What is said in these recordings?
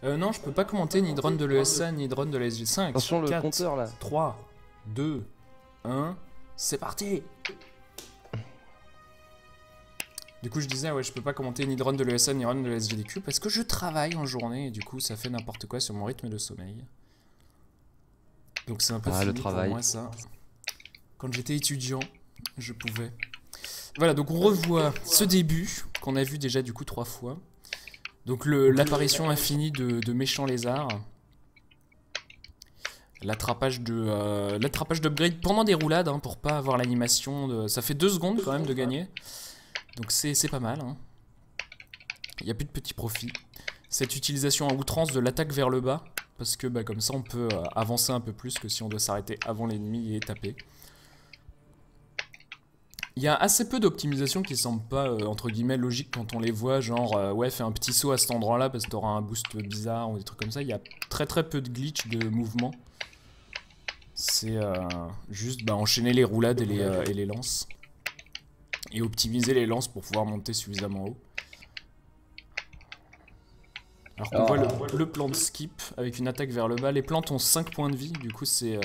Non, je peux pas commenter ni drone de l'ESA ni drone de la SG5. Attention le 4, compteur là. 3, 2, 1, c'est parti. Du coup je disais ouais je peux pas commenter ni drone de l'ESA ni drone de la SGDQ parce que je travaille en journée et du coup ça fait n'importe quoi sur mon rythme de sommeil. Donc c'est un peu fini le travail. pour moi ça. Quand j'étais étudiant, je pouvais. Voilà, donc on revoit ce début qu'on a vu déjà du coup 3 fois. Donc l'apparition infinie de méchants lézards. L'attrapage d'upgrade pendant des roulades hein, pour pas avoir l'animation de... Ça fait 2 secondes quand même de gagner. Donc c'est pas mal. Hein. Il n'y a plus de petits profits. Cette utilisation à outrance de l'attaque vers le bas. Parce que bah, comme ça on peut avancer un peu plus que si on doit s'arrêter avant l'ennemi et taper. Il y a assez peu d'optimisation qui semblent pas, entre guillemets, logiques quand on les voit, genre, ouais, fais un petit saut à cet endroit-là parce que t'auras un boost bizarre ou des trucs comme ça. Il y a très peu de glitch de mouvement. C'est juste bah, enchaîner les roulades et les lances. Et optimiser les lances pour pouvoir monter suffisamment haut. Alors qu'on voit le plan de skip avec une attaque vers le bas. Les plantes ont 5 points de vie, du coup c'est...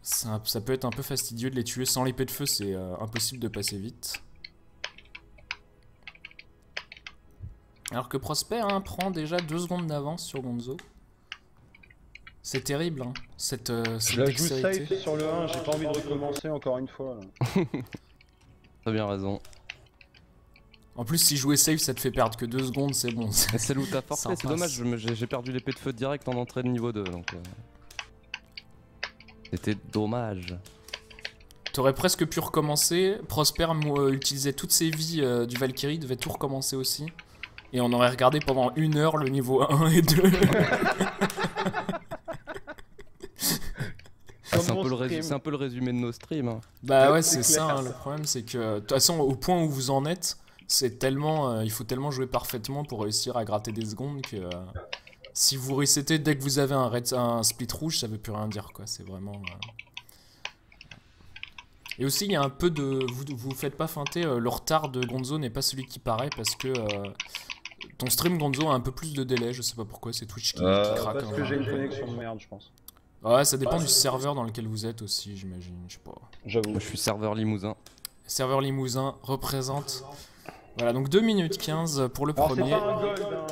ça peut être un peu fastidieux de les tuer sans l'épée de feu, c'est impossible de passer vite. Alors que Prosper hein, prend déjà 2 secondes d'avance sur Gonzo. C'est terrible, hein, cette Je la joue dextérité. safe sur le 1, j'ai pas envie de recommencer encore une fois. Là. T'as bien raison. En plus, si jouer safe, ça te fait perdre que 2 secondes, c'est bon. C'est l'out à forfait, c'est dommage, j'ai perdu l'épée de feu direct en entrée de niveau 2, donc... C'était dommage. T'aurais presque pu recommencer. Prosper utilisait toutes ses vies du Valkyrie, devait tout recommencer aussi. Et on aurait regardé pendant 1 heure le niveau 1 et 2. C'est un peu le résumé de nos streams. Hein. Bah ouais, c'est ça, hein, le problème c'est que... De toute façon, au point où vous en êtes, c'est tellement... il faut tellement jouer parfaitement pour réussir à gratter des secondes que... si vous resettez dès que vous avez un split rouge, ça veut plus rien dire, quoi. C'est vraiment... Et aussi, il y a un peu de... Vous faites pas feinter, le retard de Gonzo n'est pas celui qui paraît parce que... ton stream Gonzo a un peu plus de délai, je sais pas pourquoi, c'est Twitch qui craque. Parce que j'ai une connexion de merde, je pense. Ouais, ça dépend du serveur dans lequel vous êtes aussi, j'imagine, je sais pas. J'avoue. Moi je suis serveur Limousin. Serveur Limousin représente... Voilà, donc 2 minutes 15 pour le premier. C'est pas un gold, hein.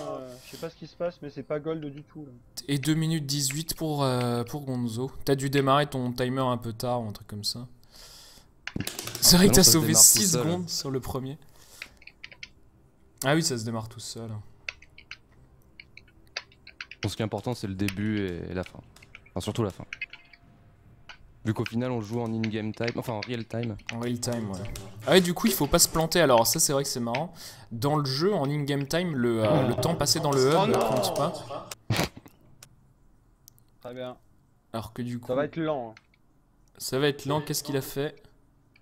Je sais pas ce qui se passe, mais c'est pas gold du tout. Là. Et 2 minutes 18 pour Gonzo. T'as dû démarrer ton timer un peu tard ou un truc comme ça. C'est vrai que t'as sauvé 6 secondes sur le premier. Ah oui, ça se démarre tout seul. Bon, ce qui est important c'est le début et la fin. Enfin surtout la fin. Vu qu'au final on joue en in-game time, enfin en real time. En real time, ouais. Ah ouais, du coup il faut pas se planter, alors ça c'est vrai que c'est marrant. Dans le jeu, en in-game time, le temps passé dans le hub ne compte pas. Très bien. Alors que du coup... Ça va être lent. Hein. Ça va être lent, qu'est-ce qu'il a fait?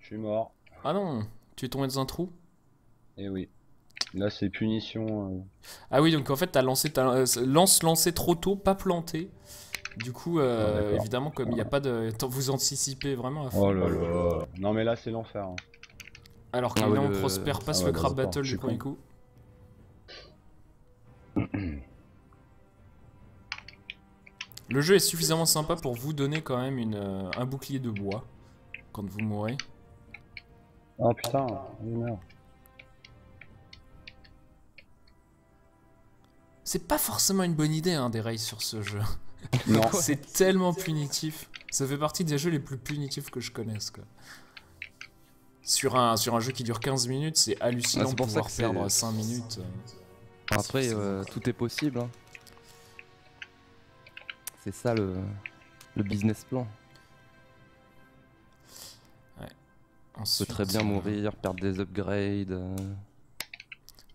Je suis mort. Ah non, tu es tombé dans un trou? Eh oui. Là c'est punition. Ah oui, donc en fait t'as lancé lancé trop tôt, pas planté. Du coup, évidemment, comme il n'y a pas de... Vous anticipez vraiment à fond. Oh là là. Non mais là c'est l'enfer. Hein. Alors que là, Prosper passe le crab battle du premier coup. Le jeu est suffisamment sympa pour vous donner quand même un bouclier de bois quand vous mourrez. Oh putain, il meurt. C'est pas forcément une bonne idée hein, des raids sur ce jeu. Non. C'est tellement punitif. Ça fait partie des jeux les plus punitifs que je connaisse. Quoi. Sur un jeu qui dure 15 minutes, c'est hallucinant de pouvoir perdre 5 minutes. Après, tout est possible. Hein. C'est ça le business plan. Ouais. Ensuite, on peut très bien mourir, perdre des upgrades.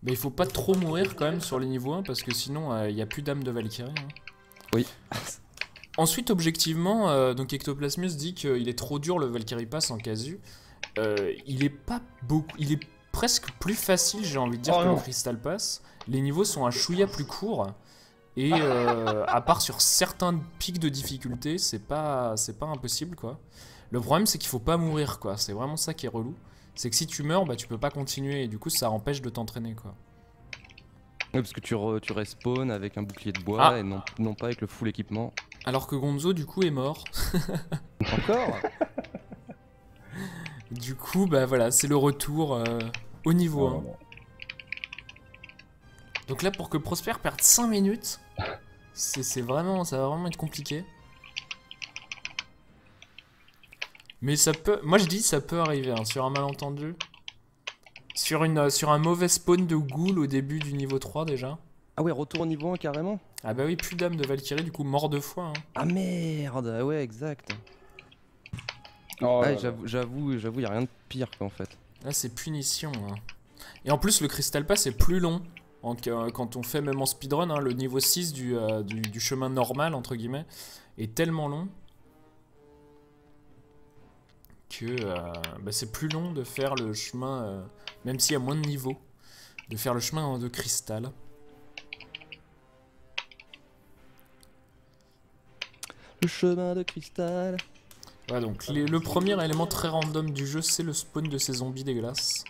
Mais il faut pas trop mourir quand même sur les niveaux 1 parce que sinon il n'y a plus d'âme de Valkyrie. Hein. Oui. Ensuite, objectivement, donc Ectoplasmus dit qu'il est trop dur le Valkyrie Pass en casu. Il est pas beaucoup, il est presque plus facile, j'ai envie de dire, que le Crystal Pass. Les niveaux sont un chouïa plus courts. Et à part sur certains pics de difficulté, c'est pas impossible quoi. Le problème c'est qu'il faut pas mourir quoi, c'est vraiment ça qui est relou. C'est que si tu meurs, bah tu peux pas continuer et du coup ça empêche de t'entraîner quoi. Ouais, parce que tu respawn avec un bouclier de bois Ah. et non pas avec le full équipement. Alors que Gonzo, du coup, est mort. Encore? Du coup, bah voilà, c'est le retour au niveau 1. Donc là, pour que Prosper perde 5 minutes, c'est vraiment, ça va vraiment être compliqué. Mais ça peut, moi je dis ça peut arriver, hein, sur un malentendu. Sur un mauvais spawn de ghoul au début du niveau 3 déjà. Ah ouais, retour au niveau 1 carrément? Ah bah oui, plus d'âme de Valkyrie, du coup mort 2 fois. Hein. Ah merde, ouais, exact. Oh Ah, là là. j'avoue, y a rien de pire qu'en fait. Là c'est punition. Hein. Et en plus le Crystal Pass est plus long. Quand on fait même en speedrun, hein, le niveau 6 du chemin normal, entre guillemets, est tellement long que bah, c'est plus long de faire le chemin, même s'il y a moins de niveaux, de faire le chemin de cristal. Le chemin de cristal. Ouais, donc le premier élément très random du jeu, c'est le spawn de ces zombies dégueulasses.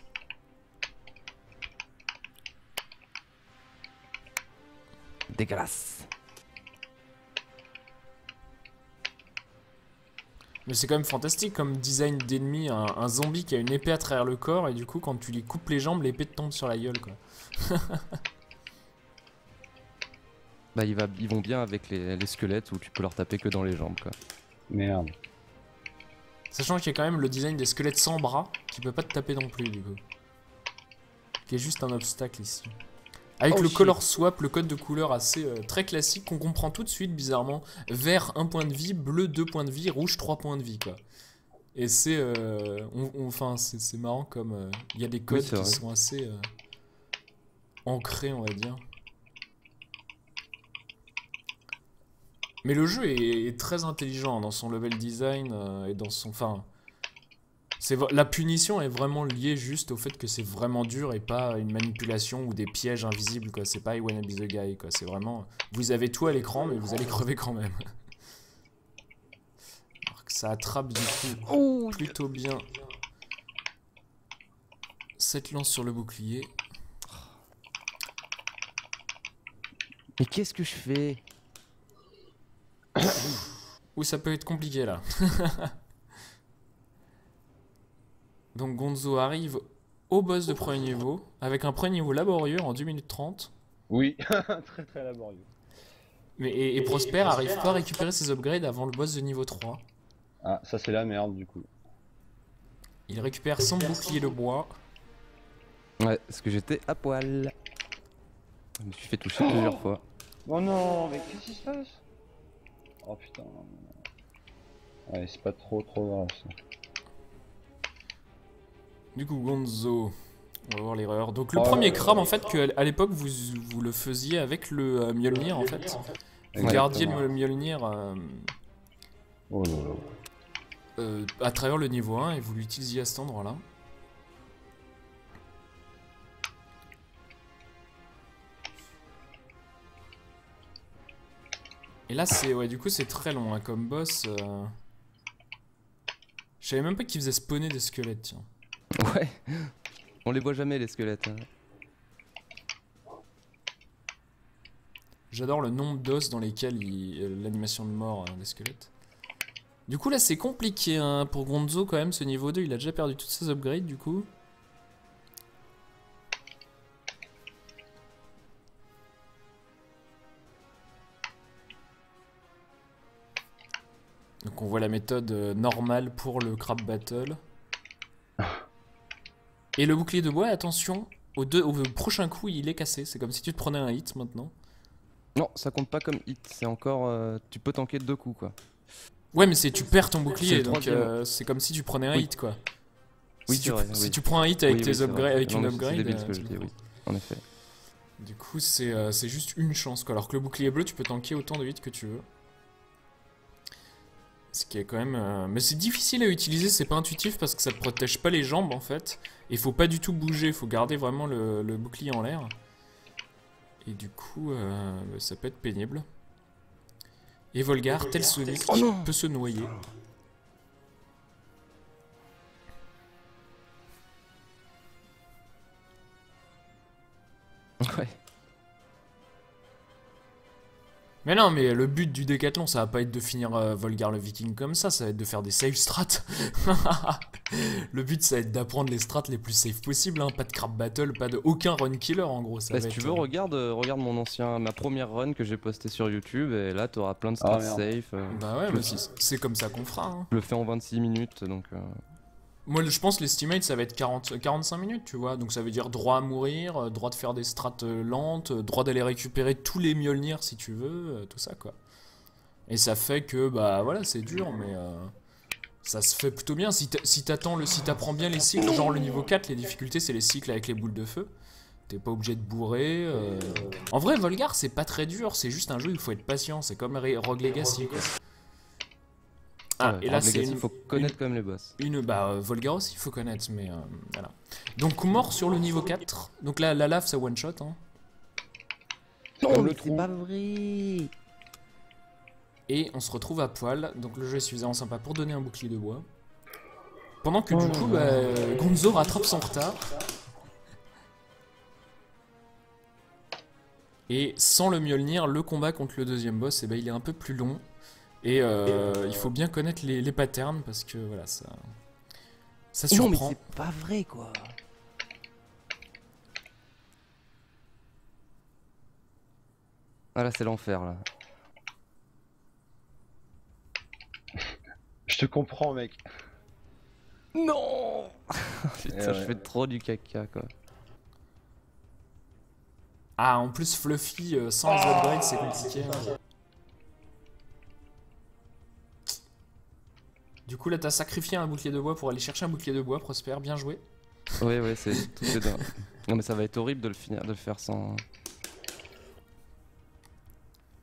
Dégueulasse. Mais c'est quand même fantastique comme design d'ennemi, un zombie qui a une épée à travers le corps et du coup quand tu lui coupes les jambes, l'épée te tombe sur la gueule quoi. Bah ils vont bien avec les squelettes où tu peux leur taper que dans les jambes quoi. Merde. Sachant qu'il y a quand même le design des squelettes sans bras qui peut pas te taper non plus du coup. Qui est juste un obstacle ici. Avec le color swap, le code de couleur assez très classique qu'on comprend tout de suite bizarrement. Vert 1 point de vie, bleu 2 points de vie, rouge 3 points de vie quoi. Et c'est enfin c'est marrant comme il y a des codes qui sont assez ancrés on va dire. Mais le jeu est très intelligent dans son level design et dans son... Enfin, la punition est vraiment liée juste au fait que c'est vraiment dur et pas une manipulation ou des pièges invisibles, quoi. C'est pas I wanna be the guy, quoi. C'est vraiment... Vous avez tout à l'écran, mais vous allez crever quand même. Alors que ça attrape du coup plutôt bien cette lance sur le bouclier. Mais qu'est-ce que je fais? Ouh, ça peut être compliqué là. Donc Gonzo arrive au boss de premier niveau, avec un premier niveau laborieux en 2 minutes 30. Oui, très très laborieux. Mais, et Prosper arrive pas à récupérer ses upgrades avant le boss de niveau 3. Ah, ça c'est la merde du coup. Il récupère son bouclier de bois. Ouais, parce que j'étais à poil. Je me suis fait toucher plusieurs fois. Oh non, mais qu'est-ce qui se passe? Oh putain. Ouais, c'est pas trop grave ça. Du coup, Gonzo, on va voir l'erreur. Donc le premier crab, en fait, qu'à l'époque, vous le faisiez avec le Mjolnir, en fait. Vous gardiez le Mjolnir Oh là là. à travers le niveau 1 et vous l'utilisiez à cet endroit-là. Et là, c'est ouais, du coup, c'est très long hein, comme boss. Je savais même pas qu'il faisait spawner des squelettes, tiens. Ouais, on les voit jamais les squelettes. Hein. J'adore le nombre d'os dans lesquels l'animation de mort des squelettes. Du coup là c'est compliqué hein, pour Gonzo quand même ce niveau 2, il a déjà perdu toutes ses upgrades du coup. Donc on voit la méthode normale pour le crab battle. Et le bouclier de bois, attention, au prochain coup il est cassé, c'est comme si tu te prenais un hit maintenant. Non, ça compte pas comme hit, c'est encore... tu peux tanker 2 coups quoi. Ouais mais tu perds ton bouclier, donc c'est comme si tu prenais un hit quoi. Oui, si, si tu prends un hit avec tes upgrades, avec une upgrade... C'est débile ce que je dis, oui, en effet. Du coup c'est juste une chance quoi, alors que le bouclier bleu tu peux tanker autant de hits que tu veux. Ce qui est quand même... Mais c'est difficile à utiliser, c'est pas intuitif parce que ça te protège pas les jambes en fait. Et faut pas du tout bouger, faut garder vraiment le bouclier en l'air. Et du coup, ça peut être pénible. Et Volgar, tel Sonic, peut se noyer. Ouais. Mais non, mais le but du décathlon, ça va pas être de finir Volgar le Viking comme ça va être de faire des save strats. Le but, ça va être d'apprendre les strats les plus safe possibles, hein. Pas de crap battle, pas de aucun run killer en gros. Ça Bah, va si tu être, veux, regarde ma première run que j'ai postée sur YouTube et là t'auras plein de strats safe. Bah ouais, mais c'est comme ça qu'on fera. Hein. Je le fais en 26 minutes donc. Moi, je pense l'estimate, ça va être 45 minutes, tu vois. Donc ça veut dire droit à mourir, droit de faire des strats lentes, droit d'aller récupérer tous les Mjolnir si tu veux, tout ça quoi. Et ça fait que, bah voilà, c'est dur, mais ça se fait plutôt bien. Si t'apprends bien les cycles, genre le niveau 4, les difficultés, c'est les cycles avec les boules de feu. T'es pas obligé de bourrer. En vrai, Volgar, c'est pas très dur, c'est juste un jeu où il faut être patient. C'est comme Rogue Legacy, quoi. Ah, et là, c'est il faut connaître quand même les boss. Volgar aussi, il faut connaître, mais voilà. Donc, mort sur le niveau 4. Donc là, la lave, ça one shot. Hein. Non, mais c'est pas vrai. Et on se retrouve à poil. Donc, le jeu est suffisamment sympa pour donner un bouclier de bois. Pendant que du coup, Gonzo rattrape son retard. Et sans le Mjolnir, le combat contre le deuxième boss, il est un peu plus long. Et il faut bien connaître les patterns parce que voilà, ça surprend. Non, mais c'est pas vrai quoi. Ah là, c'est l'enfer là. Je te comprends, mec. Non. Putain, je fais trop du caca quoi. Ah, en plus, Fluffy sans les upgrades, c'est compliqué. Hein. Du coup, là, t'as sacrifié un bouclier de bois pour aller chercher un bouclier de bois, Prosper, bien joué. Ouais, c'est tout est dingue. Non, mais ça va être horrible de le faire sans.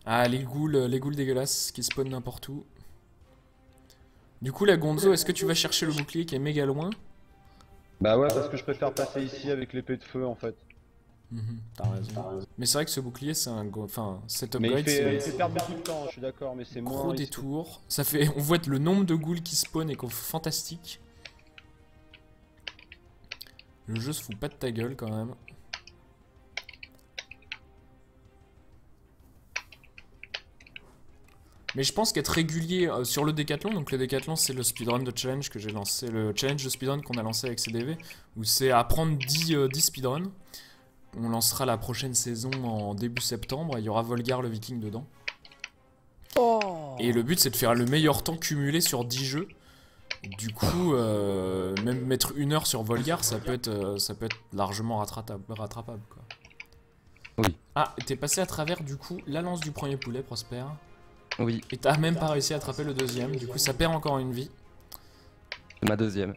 Ah, les ghouls dégueulasses qui spawnent n'importe où. Du coup, la Gonzo, est-ce que tu vas chercher le bouclier qui est méga loin? Bah ouais, parce que je préfère passer ici avec l'épée de feu en fait. T'as raison. Mais c'est vrai que ce bouclier, c'est un cet Mais upgrade, il fait perdre beaucoup de temps, je suis d'accord, mais c'est moins. Gros détour. Ça fait, on voit le nombre de ghouls qui spawnent et qu'on fait fantastique. Le jeu se fout pas de ta gueule quand même. Mais je pense qu'être régulier sur le décathlon, donc le décathlon c'est le speedrun de challenge que j'ai lancé, le challenge de speedrun qu'on a lancé avec CDV, où c'est apprendre 10 speedruns. On lancera la prochaine saison en début septembre, et il y aura Volgar le Viking dedans. Et le but c'est de faire le meilleur temps cumulé sur 10 jeux. Du coup, même mettre 1 heure sur Volgar, ça peut être largement rattrapable quoi. Oui. Ah, t'es passé à travers du coup la lance du premier poulet, Prosper. Oui. Et t'as même pas réussi à attraper le deuxième, du coup ça perd encore une vie. C'est ma deuxième.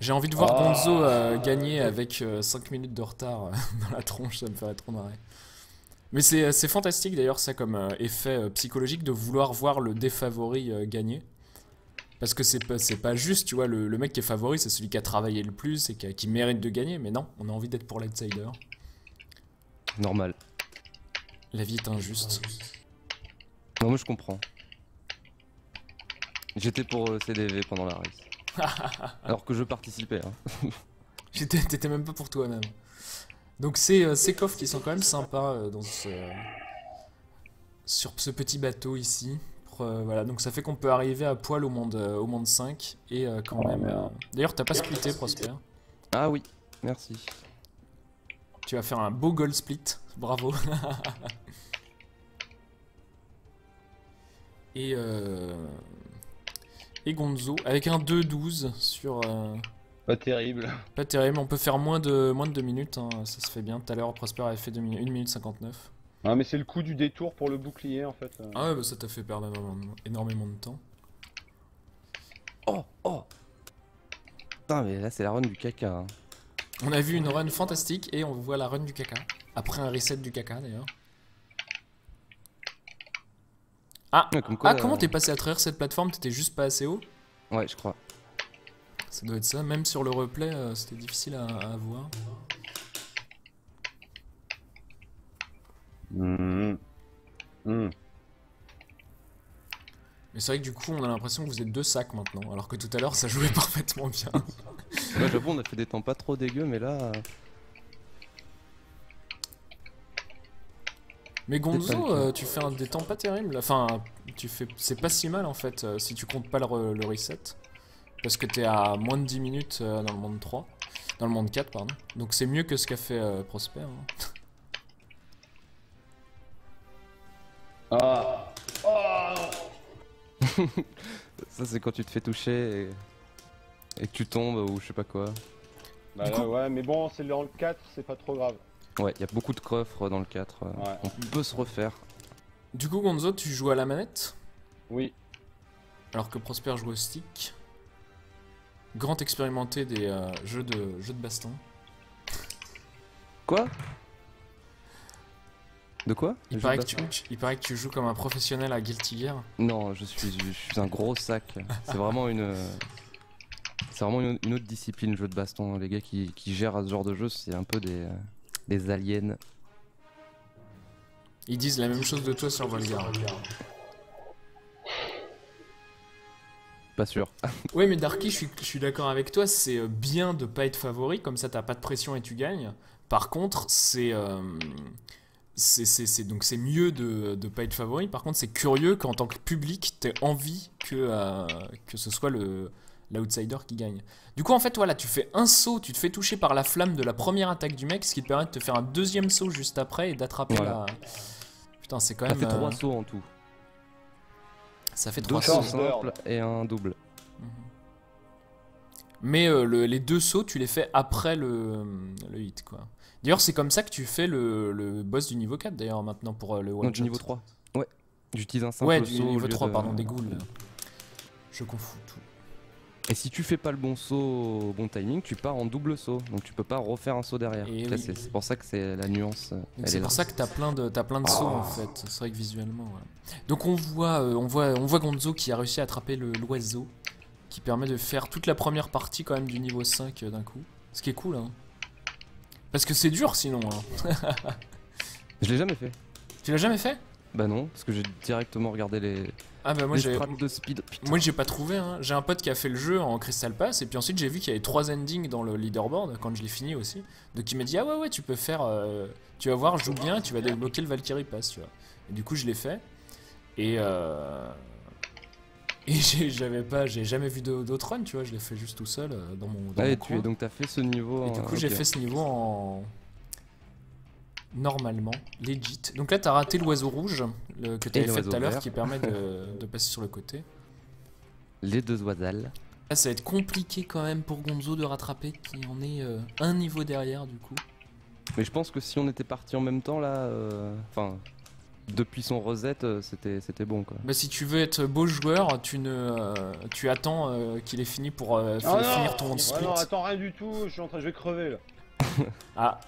J'ai envie de voir Gonzo gagner avec 5 minutes de retard dans la tronche, ça me ferait trop marrer. Mais c'est fantastique d'ailleurs ça comme effet psychologique de vouloir voir le défavori gagner. Parce que c'est pas juste, tu vois, le mec qui est favori c'est celui qui a travaillé le plus et qui mérite de gagner, mais non, on a envie d'être pour l'outsider. Normal. La vie est injuste. Non, moi je comprends. J'étais pour CDV pendant la race. Alors que je participais. Hein. T'étais même pas pour toi-même. Donc ces coffres qui sont quand même sympas sur ce petit bateau ici. Voilà, donc ça fait qu'on peut arriver à poil au monde 5 et quand même... D'ailleurs t'as pas splitté, Prosper. Ah oui, merci. Tu vas faire un beau goal split, bravo. Et Gonzo avec un 2-12 sur... Pas terrible. Pas terrible, on peut faire moins de 2 minutes, hein, ça se fait bien. Tout à l'heure, Prosper avait fait 1 minute 59. Ah mais c'est le coup du détour pour le bouclier en fait. Ah ouais, bah ça t'a fait perdre énormément de temps. Oh. Putain, mais là c'est la run du caca. Hein. On a vu une run fantastique et on voit la run du caca. Après un reset du caca d'ailleurs. Ah, comment t'es passé à travers cette plateforme? T'étais juste pas assez haut? Ouais, je crois. Ça doit être ça, même sur le replay, c'était difficile à voir. Mais c'est vrai que du coup, on a l'impression que vous êtes 2 sacs maintenant, alors que tout à l'heure, ça jouait parfaitement bien. Ouais, j'avoue, on a fait des temps pas trop dégueux, mais là... Mais pas le Gonzo, cas. tu fais des temps pas terribles. Enfin, c'est pas si mal en fait, si tu comptes pas le reset. Parce que t'es à moins de 10 minutes dans le monde 3. Dans le monde 4, pardon. Donc c'est mieux que ce qu'a fait Prosper. Hein. Ah. Oh. Ça, c'est quand tu te fais toucher et que tu tombes ou je sais pas quoi. Bah Du là, coup- ouais, mais bon, c'est dans le 4, c'est pas trop grave. Ouais, il y a beaucoup de coffres dans le 4. Ouais. On peut se refaire. Du coup, Gonzo, tu joues à la manette, Oui. alors que Prosper joue au stick. Grand expérimenté des jeux de baston. Quoi? De quoi? Il Je paraît, sais que pas. il paraît que tu joues comme un professionnel à Guilty Gear. Non, je suis un gros sac. C'est vraiment une. C'est vraiment une autre discipline, le jeu de baston. Les gars qui gèrent à ce genre de jeu, c'est un peu des aliens. Ils disent la même chose de toi sur Volgar. Pas sûr. Ouais, mais Darky, je suis d'accord avec toi, c'est bien de pas être favori, comme ça t'as pas de pression et tu gagnes. Par contre, donc c'est mieux de pas être favori. Par contre, c'est curieux qu'en tant que public, t'aies envie que ce soit l'outsider qui gagne. Du coup, en fait, voilà, tu fais un saut, tu te fais toucher par la flamme de la première attaque du mec, ce qui te permet de te faire un deuxième saut juste après et d'attraper Voilà. la. Putain, c'est quand Ça même. fait 3 sauts en tout. Ça fait 2 3 sauts sauts. simples et un double. Mais les deux sauts, tu les fais après le hit, quoi. D'ailleurs, c'est comme ça que tu fais le boss du niveau 4, d'ailleurs, maintenant, pour le one Non, du niveau 3. Ouais. J'utilise un simple Ouais, saut du au niveau lieu 3, de- pardon, des ghouls. Là. Je confonds tout. Et si tu fais pas le bon saut au bon timing, tu pars en double saut. Donc tu peux pas refaire un saut derrière. Et Là, oui. c'est pour ça que c'est la nuance. Donc Elle c'est est pour là. ça que t'as plein de sauts, en fait. C'est vrai que visuellement, ouais. Donc on voit Gonzo qui a réussi à attraper l'oiseau, qui permet de faire toute la première partie, quand même, du niveau 5 d'un coup. Ce qui est cool, hein. Parce que c'est dur, sinon, hein. Je l'ai jamais fait. Tu l'as jamais fait? Bah non, parce que j'ai directement regardé les, Ah bah moi les j'ai... frappes de speed. Putain. Moi j'ai pas trouvé, hein. J'ai un pote qui a fait le jeu en Crystal Pass et puis ensuite j'ai vu qu'il y avait 3 endings dans le leaderboard quand je l'ai fini aussi. Donc il m'a dit ah ouais tu peux faire, tu vas voir, joue bien, tu vas débloquer le Valkyrie Pass, tu vois. Et du coup je l'ai fait et j'ai jamais vu d'autres runs, tu vois, je l'ai fait juste tout seul dans mon Ah, et coin. donc t'as fait ce niveau. Et du coup j'ai ok. fait ce niveau en normalement, legit. Donc là t'as raté l'oiseau rouge que t'avais fait l'oiseau tout à l'heure vert. qui permet de passer sur le côté. Les deux oiselles. Là, ça va être compliqué quand même pour Gonzo de rattraper, qui en est un niveau derrière du coup. Mais je pense que si on était parti en même temps là, enfin, depuis son reset, c'était bon quoi. Bah si tu veux être beau joueur, tu attends qu'il ait fini pour Oh non finir ton Ouais, split. non, attends, rien du tout, je vais crever là. Ah,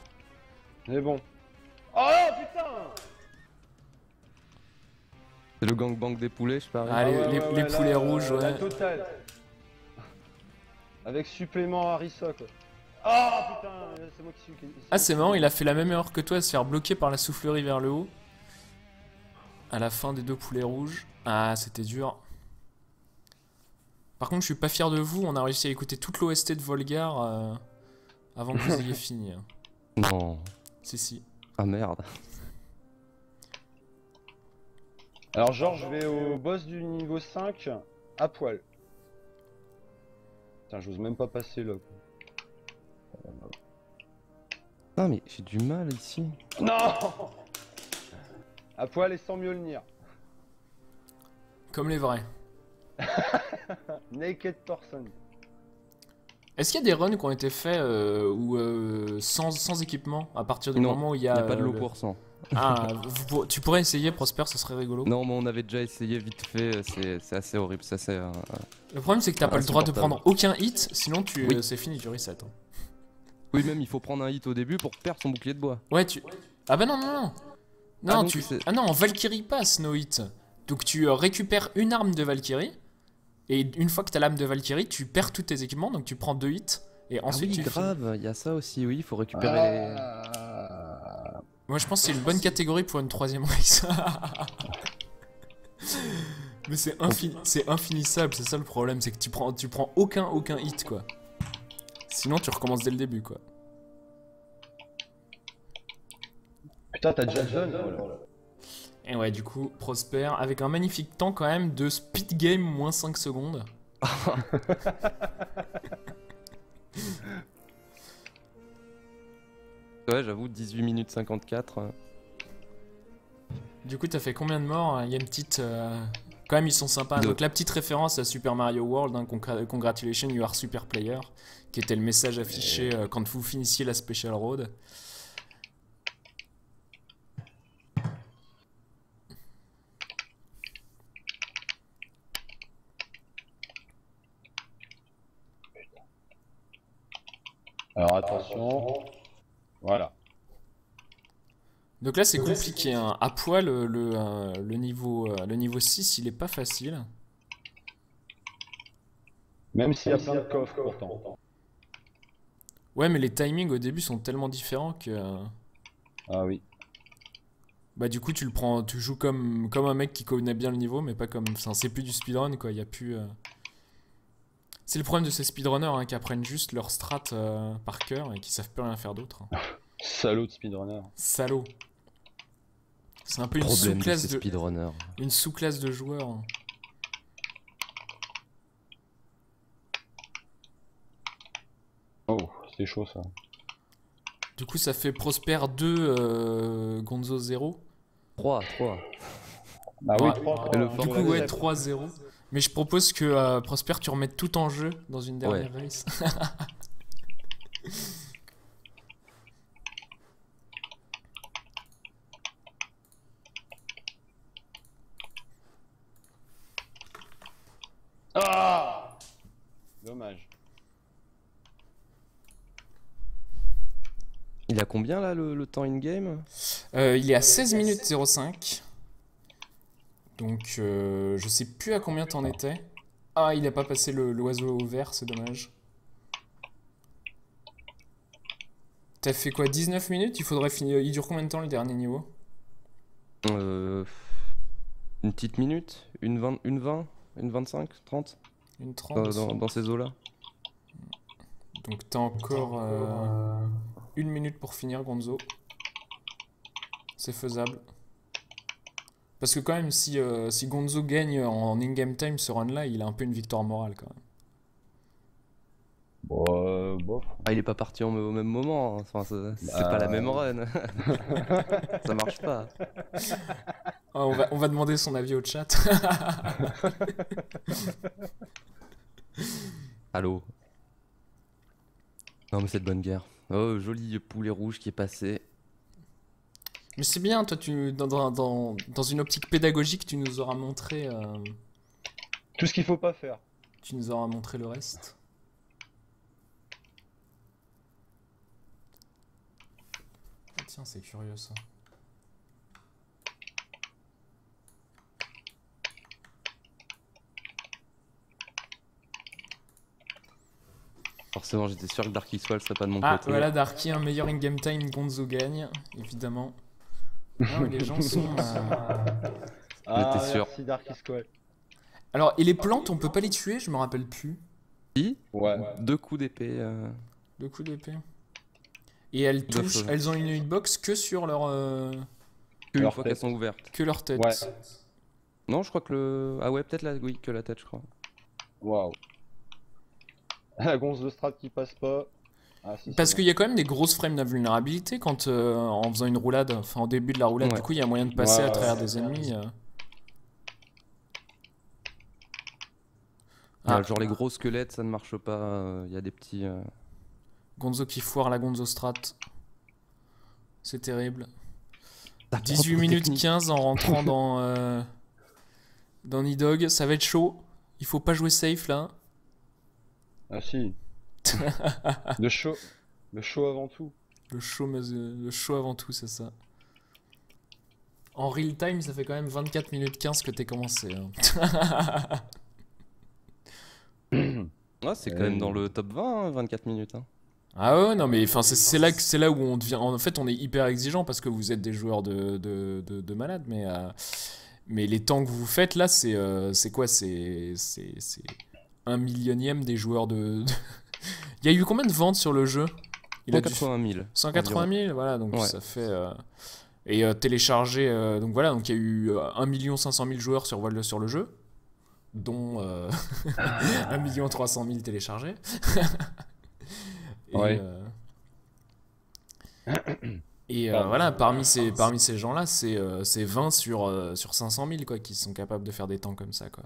Mais bon. Oh non, putain. C'est le gangbang des poulets, je parie. Ah, les là, poulets rouges, La ouais. totale. Avec supplément harissa quoi. Ah putain, c'est moi qui suis. Ah c'est marrant, il a fait la même erreur que toi, à se faire bloquer par la soufflerie vers le haut. À la fin des deux poulets rouges. Ah c'était dur. Par contre je suis pas fier de vous, on a réussi à écouter toute l'OST de Volgar avant que vous ayez fini. Non. Si. Ah merde. Alors genre je vais au boss du niveau 5 à poil. Putain, j'ose même pas passer là. Ah mais j'ai du mal ici. Non. À poil et sans Mjolnir. Comme les vrais. Naked person. Est-ce qu'il y a des runs qui ont été faits sans équipement à partir du Non, moment où il y Y a, a pas de lot le- coursant. Ah, tu pourrais essayer Prosper, ça serait rigolo. Non, mais on avait déjà essayé vite fait, c'est assez horrible, c'est assez... Le problème c'est que t'as pas le droit de Insupportable. prendre aucun hit, sinon Oui. c'est fini, tu reset. Hein. Oui, même il faut prendre un hit au début pour perdre son bouclier de bois. Ouais, tu. Ah bah non, non, non. Non, donc c'est- Ah non, en Valkyrie pass, no hit. Donc tu récupères une arme de Valkyrie, et une fois que t'as l'âme de Valkyrie, tu perds tous tes équipements, donc tu prends 2 hits, et ensuite ah oui, tu finis. grave, il y a ça aussi, oui, il faut récupérer Moi je pense que c'est une bonne catégorie pour une 3ème race. Mais c'est infinissable, c'est ça le problème, c'est que tu prends aucun hit quoi. Sinon tu recommences dès le début quoi. Putain, t'as déjà John. Oh là. Et ouais, du coup, Prosper, avec un magnifique temps quand même de speed game moins 5 secondes. Ouais, j'avoue, 18 minutes 54. Du coup, t'as fait combien de morts? Il y a une petite... Quand même, ils sont sympas. Deux. Donc la petite référence à Super Mario World, hein, Congratulations, you are super player, qui était le message affiché quand vous finissiez la Special Road. Alors attention. Voilà. Donc là, c'est compliqué. Hein. À poil, le niveau 6, il est pas facile. Même s'il y a plein de coffres pourtant. Ouais, mais les timings au début sont tellement différents que... Ah oui. Bah du coup, tu le prends, tu joues comme un mec qui connaît bien le niveau, mais pas comme... Enfin, c'est plus du speedrun, quoi. Il y a plus... C'est le problème de ces speedrunners hein, qui apprennent juste leur strat par cœur et qui savent plus rien faire d'autre. Salaud de speedrunner. Salaud. C'est un peu Problème de ces speedrunners. Une sous-classe de joueurs. Oh, c'est chaud ça. Du coup, ça fait Prosper 2, Gonzo 0. 3. Ah oui, Ouais. 3. Du coup, ouais, 3-0. Mais je propose que Prosper, tu remettes tout en jeu dans une dernière race. Ah, dommage. Il a combien là le temps in-game? Il est à 16 minutes 05. Donc, je sais plus à combien t'en étais. Ah, il a pas passé l'oiseau vert, c'est dommage. T'as fait quoi, 19 minutes? Il faudrait finir. Il dure combien de temps le dernier niveau? Une petite minute? Une 20? Une 25? 30? Une 30. Dans ces eaux-là? Donc t'as encore 1 minute pour finir, Gonzo. C'est faisable. Parce que quand même, si Gonzo gagne en in-game time ce run-là, il a un peu une victoire morale quand même. Bon, bof. Ah, il est pas parti au même moment, hein. Enfin, c'est pas la même run. Ça marche pas. Ah, on va demander son avis au chat. Allô? Non mais c'est de bonne guerre. Oh, joli poulet rouge qui est passé. Mais c'est bien, toi, dans une optique pédagogique, tu nous auras montré... Tout ce qu'il faut pas faire. Tu nous auras montré le reste. Ah, tiens, c'est curieux ça. Forcément, j'étais sûr que Darky Swell serait pas de mon Ah, côté. voilà, Darky, un meilleur in-game time, Gonzo gagne, évidemment. Non, mais les gens sont... Ah, J'étais sûr. merci Darky Squall. Alors, et les plantes, on peut pas les tuer, je me rappelle plus. Si, Ouais. 2 coups d'épée. 2 coups d'épée. Et elles touchent, elles ont une hitbox que sur leur... Que une Leur fois tête. qu'elles sont ouvertes. que leur tête. Ouais. Non, je crois que le... Ah ouais, peut-être oui, que la tête, je crois. Waouh. La gonze de strat qui passe pas. Ah, si, Parce c'est qu'il y a quand même des grosses frames d'invulnérabilité quand en faisant une roulade, enfin en début de la roulade, Ouais. du coup il y a moyen de passer Ouais, à travers ouais. des ennemis. Ah, genre les gros squelettes, ça ne marche pas. Il y a des petits... Gonzo qui foire la Gonzo Strat. C'est terrible. Ta 18 propre minutes technique. 15 en rentrant dans Nidhogg, ça va être chaud. Il faut pas jouer safe là. Ah si. Le show avant tout. Le show avant tout, c'est ça. En real time, ça fait quand même 24 minutes 15 que t'es commencé. Hein. Ouais, c'est quand même dans le top 20, hein, 24 minutes. Hein. Ah ouais, non mais enfin c'est là où on devient... En fait, on est hyper exigeant parce que vous êtes des joueurs de malades, mais les temps que vous faites là, c'est quoi? C'est 1/1000e des joueurs de... Il y a eu combien de ventes sur le jeu? Il a dû... 180 000. 180 000, voilà, donc Ouais. ça fait Et téléchargé, donc voilà, donc il y a eu 1 500 000 joueurs sur le jeu, dont 1 300 000 téléchargés. Et, Ouais. voilà, parmi ces gens-là, c'est 20 sur 500 000 quoi, qui sont capables de faire des temps comme ça, quoi.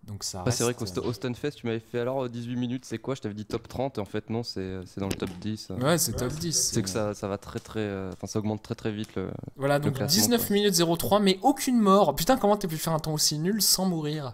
Donc ça Après, c'est vrai reste. qu'au Stunfest, tu m'avais fait alors 18 minutes, c'est quoi? Je t'avais dit top 30, et en fait, non, c'est dans le top 10. Ouais, c'est top 10. C'est que ça va très très. Enfin, ça augmente très très vite Voilà, le donc classement, 19 quoi. minutes 03, mais aucune mort. Putain, comment t'as pu faire un temps aussi nul sans mourir?